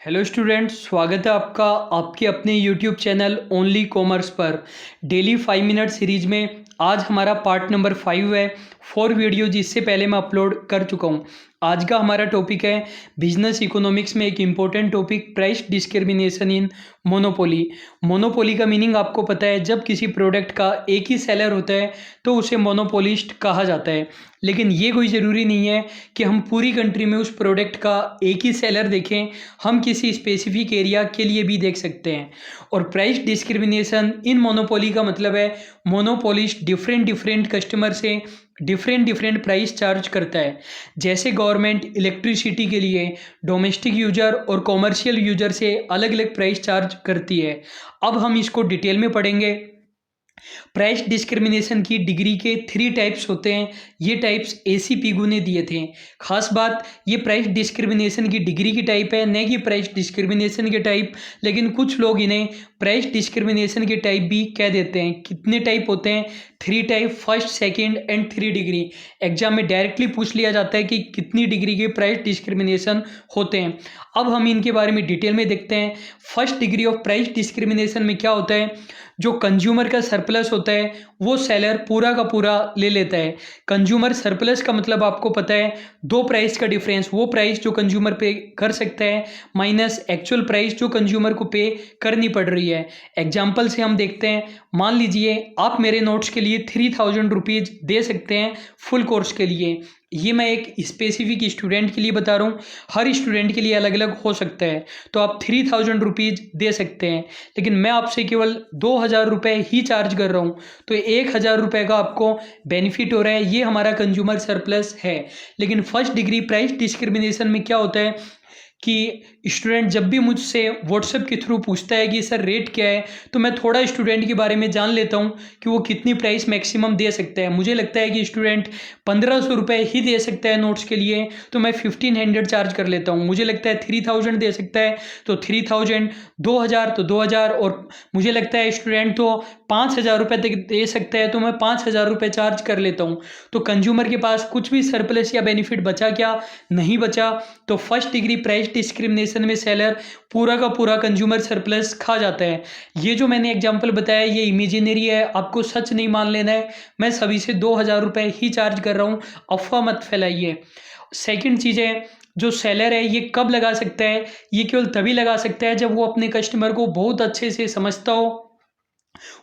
Hello students, स्वागत है आपका आपके अपने यूट्यूब चैनल ओनली कॉमर्स पर। डेली 5 मिनट सीरीज में आज हमारा पार्ट नंबर 5 है। 4 वीडियो जिससे पहले मैं अपलोड कर चुका हूँ। आज का हमारा टॉपिक है बिजनेस इकोनॉमिक्स में एक important topic, price discrimination in monopoly. Monopoly का मीनिंग आपको पता है, जब किसी प्रोडक्ट का एक ही सेलर होता है तो उसे मोनोपोलिस्ट कहा जाता है। लेकिन ये कोई ज़रूरी नहीं है कि हम पूरी कंट्री में उस प्रोडक्ट का एक ही सेलर देखें, हम किसी स्पेसिफिक एरिया के लिए भी देख सकते हैं। और प्राइस डिस्क्रिमिनेशन इन मोनोपोली का मतलब है मोनोपोलिस्ट डिफरेंट डिफरेंट कस्टमर से डिफरेंट डिफरेंट प्राइस चार्ज करता है। जैसे गवर्नमेंट इलेक्ट्रिसिटी के लिए डोमेस्टिक यूजर और कॉमर्शियल यूजर से अलग अलग प्राइस चार्ज करती है। अब हम इसको डिटेल में पढ़ेंगे। प्राइस डिस्क्रिमिनेशन की डिग्री के 3 टाइप्स होते हैं। ये टाइप्स एसी पीगू ने दिए थे। खास बात, ये प्राइस डिस्क्रिमिनेशन की डिग्री की टाइप है, न कि प्राइस डिस्क्रिमिनेशन के टाइप। लेकिन कुछ लोग इन्हें प्राइस डिस्क्रिमिनेशन के टाइप भी कह देते हैं। कितने टाइप होते हैं? 3 type, first, second and 3 degree. Exam में डायरेक्टली पूछ लिया जाता है कि कितनी डिग्री के प्राइस डिस्क्रिमिनेशन होते हैं। अब हम इनके बारे में डिटेल में देखते हैं। First degree of price discrimination में क्या होता है? जो कंज्यूमर का सरप्लस होता है वो सेलर पूरा का पूरा ले लेता है। कंज्यूमर सरप्लस का मतलब आपको पता है, दो प्राइस का डिफरेंस, वो प्राइस जो कंज्यूमर पे कर सकता है माइनस एक्चुअल प्राइस जो कंज्यूमर को पे करनी पड़ रही है। एग्जाम्पल से हम देखते हैं। मान लीजिए आप मेरे नोट्स के लिए 3000 रुपीज़ दे सकते हैं फुल कोर्स के लिए। ये मैं एक स्पेसिफिक स्टूडेंट के लिए बता रहा हूँ, हर स्टूडेंट के लिए अलग अलग हो सकता है। तो आप 3000 रुपीज़ दे सकते हैं, लेकिन मैं आपसे केवल 2000 रुपये ही चार्ज कर रहा हूँ। तो 1000 रुपये का आपको बेनिफिट हो रहा है। ये हमारा कंज्यूमर सरप्लस है। लेकिन फर्स्ट डिग्री प्राइस डिस्क्रिमिनेशन में क्या होता है कि स्टूडेंट जब भी मुझसे व्हाट्सएप के थ्रू पूछता है कि सर रेट क्या है, तो मैं थोड़ा स्टूडेंट के बारे में जान लेता हूँ कि वो कितनी प्राइस मैक्सिमम दे सकता है। मुझे लगता है कि स्टूडेंट 1500 रुपये ही दे सकता है नोट्स के लिए, तो मैं 1500 चार्ज कर लेता हूँ। मुझे लगता है 3000 दे सकता है तो 3000, 2000 तो 2000, और मुझे लगता है स्टूडेंट तो 5000 रुपये तक दे सकता है तो मैं 5000 रुपये चार्ज कर लेता हूँ। तो कंज्यूमर के पास कुछ भी सरप्लस या बेनिफिट बचा क्या? नहीं बचा। तो फर्स्ट डिग्री प्राइस डिस्क्रिमिनेशन में सेलर पूरा का पूरा कंज्यूमर सरप्लस खा जाता है। ये जो मैंने एग्जांपल बताया ये इमेजिनरी है, आपको सच नहीं मान लेना है। मैं सभी से 2000 रुपये ही चार्ज कर रहा हूँ, अफवाह मत फैलाइए। सेकंड चीज़ है, जो सेलर है ये कब लगा सकता है? ये केवल तभी लगा सकता है जब वो अपने कस्टमर को बहुत अच्छे से समझता हो,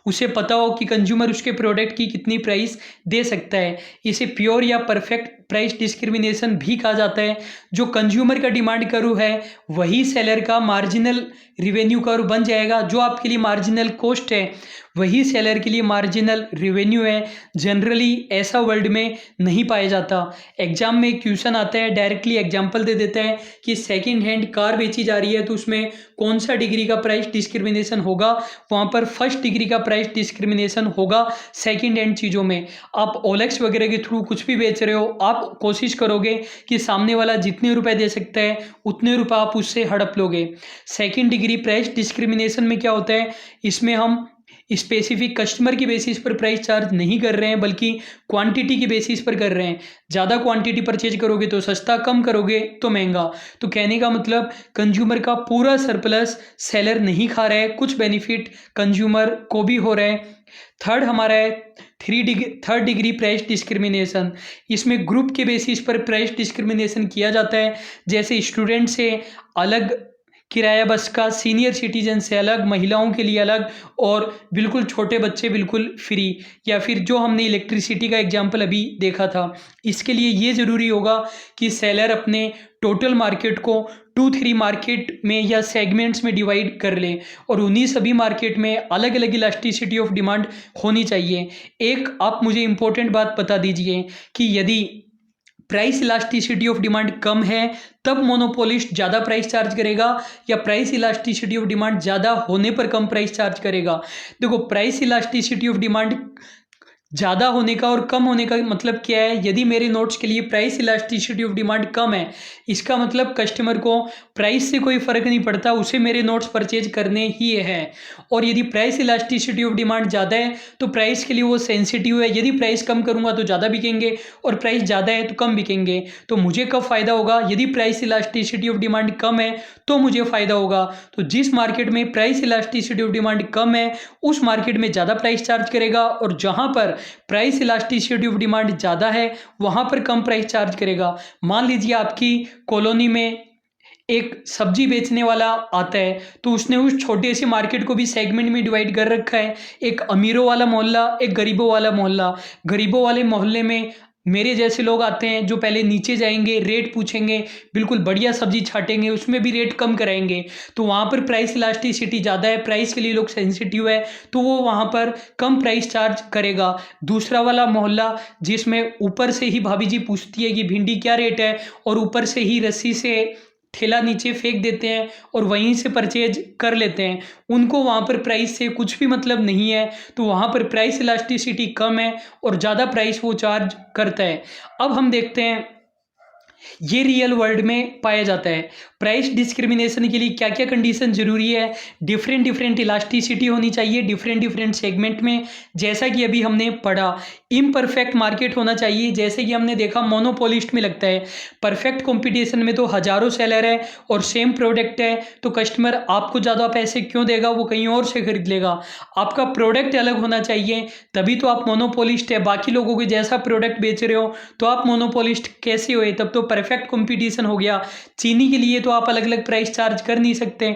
उसे पता हो कि कंज्यूमर उसके प्रोडक्ट की कितनी प्राइस दे सकता है। इसे प्योर या परफेक्ट प्राइस डिस्क्रिमिनेशन भी कहा जाता है। जो कंज्यूमर का डिमांड कर्व है वही सेलर का मार्जिनल रिवेन्यू कर्व बन जाएगा। जो आपके लिए मार्जिनल कॉस्ट है वही सेलर के लिए मार्जिनल रिवेन्यू है। जनरली ऐसा वर्ल्ड में नहीं पाया जाता। एग्जाम में एक क्वेश्चन आता है, डायरेक्टली एग्जांपल दे देता है कि सेकंड हैंड कार बेची जा रही है तो उसमें कौन सा डिग्री का प्राइस डिस्क्रिमिनेशन होगा? वहाँ पर फर्स्ट डिग्री का प्राइस डिस्क्रिमिनेशन होगा। सेकंड हैंड चीज़ों में आप ओलेक्स वगैरह के थ्रू कुछ भी बेच रहे हो, आप कोशिश करोगे कि सामने वाला जितने रुपए दे सकता है उतने रुपए आप उससे हड़प लोगे। सेकंड डिग्री प्राइस डिस्क्रिमिनेशन में क्या होता है? इसमें हम स्पेसिफिक कस्टमर की बेसिस पर प्राइस चार्ज नहीं कर रहे हैं, बल्कि क्वांटिटी की बेसिस पर कर रहे हैं। ज़्यादा क्वांटिटी परचेज करोगे तो सस्ता, कम करोगे तो महंगा। तो कहने का मतलब कंज्यूमर का पूरा सरप्लस सेलर नहीं खा रहा है, कुछ बेनिफिट कंज्यूमर को भी हो रहा है। थर्ड हमारा है थर्ड डिग्री प्राइस डिस्क्रिमिनेशन। इसमें ग्रुप के बेसिस पर प्राइस डिस्क्रिमिनेशन किया जाता है। जैसे स्टूडेंट से अलग किराया बस का, सीनियर सिटीजन से अलग, महिलाओं के लिए अलग, और बिल्कुल छोटे बच्चे बिल्कुल फ्री। या फिर जो हमने इलेक्ट्रिसिटी का एग्जांपल अभी देखा था, इसके लिए ये ज़रूरी होगा कि सेलर अपने टोटल मार्केट को 2-3 मार्केट में या सेगमेंट्स में डिवाइड कर ले, और उन्हीं सभी मार्केट में अलग अलग इलास्टिसिटी ऑफ डिमांड होनी चाहिए। एक आप मुझे इंपॉर्टेंट बात बता दीजिए कि यदि प्राइस इलास्टिसिटी ऑफ डिमांड कम है तब मोनोपोलिस्ट ज़्यादा प्राइस चार्ज करेगा, या प्राइस इलास्टिसिटी ऑफ डिमांड ज़्यादा होने पर कम प्राइस चार्ज करेगा? देखो, प्राइस इलास्टिसिटी ऑफ डिमांड ज़्यादा होने का और कम होने का मतलब क्या है? यदि मेरे नोट्स के लिए प्राइस इलास्टिसिटी ऑफ डिमांड कम है, इसका मतलब कस्टमर को प्राइस से कोई फ़र्क नहीं पड़ता, उसे मेरे नोट्स परचेज करने ही हैं। और यदि प्राइस इलास्टिसिटी ऑफ डिमांड ज़्यादा है तो प्राइस के लिए वो सेंसिटिव है, यदि प्राइस कम करूँगा तो ज़्यादा बिकेंगे और प्राइस ज़्यादा है तो कम बिकेंगे। तो मुझे कब फ़ायदा होगा? यदि प्राइस इलास्टिसिटी ऑफ डिमांड कम है तो मुझे फ़ायदा होगा। तो जिस मार्केट में प्राइस इलास्टिसिटी ऑफ डिमांड कम है, उस मार्केट में ज़्यादा प्राइस चार्ज करेगा, और जहाँ पर प्राइस इलास्टिसिटी ऑफ डिमांड ज़्यादा है वहाँ पर कम प्राइस चार्ज करेगा। मान लीजिए आपकी कॉलोनी में एक सब्जी बेचने वाला आता है, तो उसने उस छोटे से मार्केट को भी सेगमेंट में डिवाइड कर रखा है, एक अमीरों वाला मोहल्ला, एक गरीबों वाला मोहल्ला। गरीबों वाले मोहल्ले में मेरे जैसे लोग आते हैं जो पहले नीचे जाएंगे, रेट पूछेंगे, बिल्कुल बढ़िया सब्जी छाटेंगे, उसमें भी रेट कम कराएंगे। तो वहाँ पर प्राइस इलास्टिसिटी ज़्यादा है, प्राइस के लिए लोग सेंसिटिव है, तो वो वहाँ पर कम प्राइस चार्ज करेगा। दूसरा वाला मोहल्ला जिसमें ऊपर से ही भाभी जी पूछती है कि भिंडी क्या रेट है, और ऊपर से ही रस्सी से ठेला नीचे फेंक देते हैं और वहीं से परचेज कर लेते हैं, उनको वहाँ पर प्राइस से कुछ भी मतलब नहीं है, तो वहाँ पर प्राइस इलास्टिसिटी कम है और ज़्यादा प्राइस वो चार्ज करता है। अब हम देखते हैं ये रियल वर्ल्ड में पाया जाता है। प्राइस डिस्क्रिमिनेशन के लिए क्या क्या कंडीशन जरूरी है? डिफरेंट डिफरेंट इलास्टिसिटी होनी चाहिए डिफरेंट डिफरेंट सेगमेंट में, जैसा कि अभी हमने पढ़ा। इम्परफेक्ट मार्केट होना चाहिए, जैसे कि हमने देखा मोनोपोलिस्ट में लगता है। परफेक्ट कंपटीशन में तो हजारों सेलर है और सेम प्रोडक्ट है, तो कस्टमर आपको ज़्यादा पैसे क्यों देगा, वो कहीं और से खरीद लेगा। आपका प्रोडक्ट अलग होना चाहिए, तभी तो आप मोनोपोलिस्ट है। बाकी लोगों के जैसा प्रोडक्ट बेच रहे हो तो आप मोनोपोलिस्ट कैसे हुए? तब तो परफेक्ट कंपटीशन हो गया। चीनी के लिए तो आप अलग अलग प्राइस चार्ज कर नहीं सकते।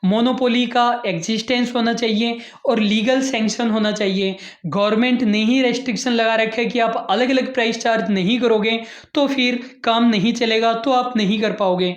मोनोपोली का एग्जिस्टेंस होना चाहिए और लीगल सैंक्शन होना चाहिए। गवर्नमेंट ने ही रेस्ट्रिक्शन लगा रखा है कि आप अलग अलग प्राइस चार्ज नहीं करोगे तो फिर काम नहीं चलेगा, तो आप नहीं कर पाओगे।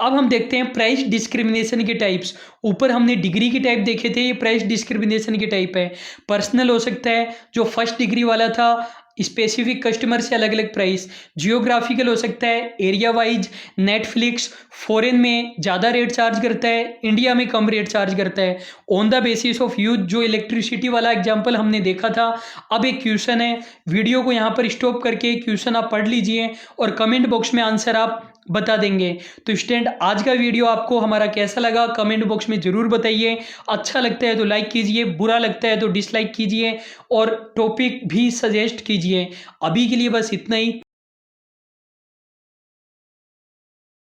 अब हम देखते हैं प्राइस डिस्क्रिमिनेशन के टाइप्स। ऊपर हमने डिग्री के टाइप देखे थे, ये प्राइस डिस्क्रिमिनेशन के टाइप है। पर्सनल हो सकता है, जो फर्स्ट डिग्री वाला था, स्पेसिफिक कस्टमर से अलग अलग प्राइस। जियोग्राफिकल हो सकता है, एरिया वाइज। नेटफ्लिक्स फॉरेन में ज़्यादा रेट चार्ज करता है, इंडिया में कम रेट चार्ज करता है। On the basis of use, जो इलेक्ट्रिसिटी वाला एग्जाम्पल हमने देखा था। अब एक क्वेश्चन है, वीडियो को यहाँ पर स्टॉप करके क्वेश्चन आप पढ़ लीजिए और कमेंट बॉक्स में आंसर आप बता देंगे। तो स्टूडेंट, आज का वीडियो आपको हमारा कैसा लगा कमेंट बॉक्स में ज़रूर बताइए। अच्छा लगता है तो लाइक कीजिए, बुरा लगता है तो डिसलाइक कीजिए और टॉपिक भी सजेस्ट कीजिए। अभी के लिए बस इतना ही।